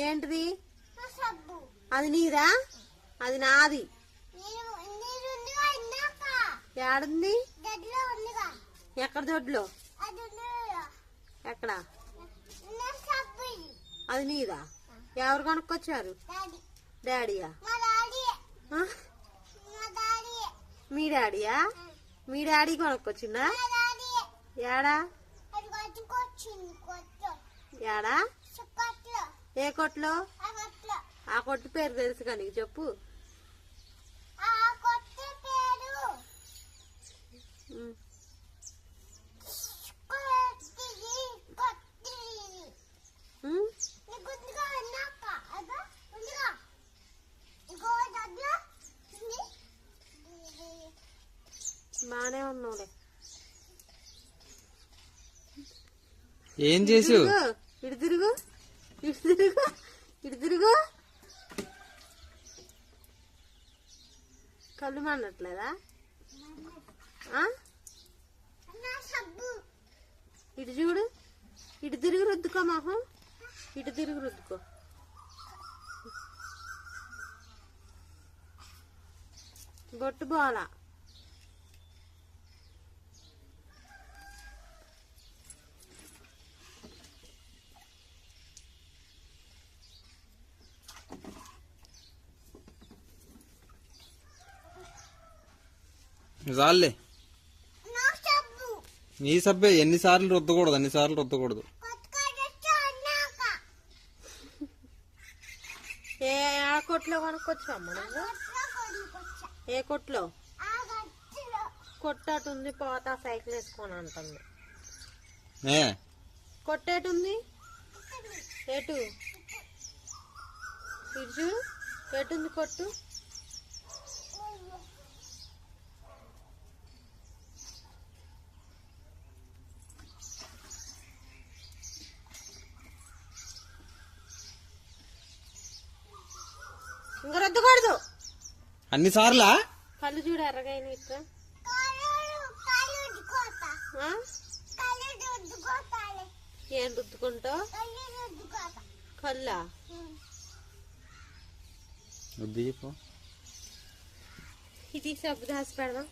ఏంటిది? అది నీదా? అది నాది. ఏడుంది? ఎక్కడ దొడ్లో? ఎక్కడ? అది నీదా? ఎవరు కొనుక్కొచ్చారు? డాడీయా? మీ డాడీయా? మీ డాడీ కొనుక్కొచ్చిందా? ఏడా ఏడా? ఏ కొట్లో? ఆ కొట్టు పేరు తెలుసు కానీ చెప్పు. బానే ఉన్నావులే. ఏం చేసు? ఇటు తిరుగు, ఇటు తిరుగు, ఇటు తిరుగు. కళ్ళు మండట్లేదా? ఇటు చూడు, ఇటు తిరిగి రుద్దుకో మాహం, ఇటు తిరిగి రుద్దుకో. బొట్టు బోలా. చాలే. నీ సబ్బే ఎన్నిసార్లు రుద్దకూడదు, అన్నిసార్లు రుద్దకూడదు. ఏ కొట్లో కొనుక్కొచ్చామ్మా నువ్వు? ఏ కొట్లో? కొట్టటుంది పోతా సైకిల్ వేసుకొని అంటుంది. కొట్టేటుంది? ఎటు? ఇటు చూడు, ఎటుంది కొట్టు? ఇంకా రుద్దకూడదు. అన్నిసార్లా? కళ్ళు చూడు ఎర్రగైన ఇట్లా. ఏం రుద్దుకుంటావు? కళ్ళా? వద్దు చెప్పు. ఇది సబ్బు దాచి పెడదాం.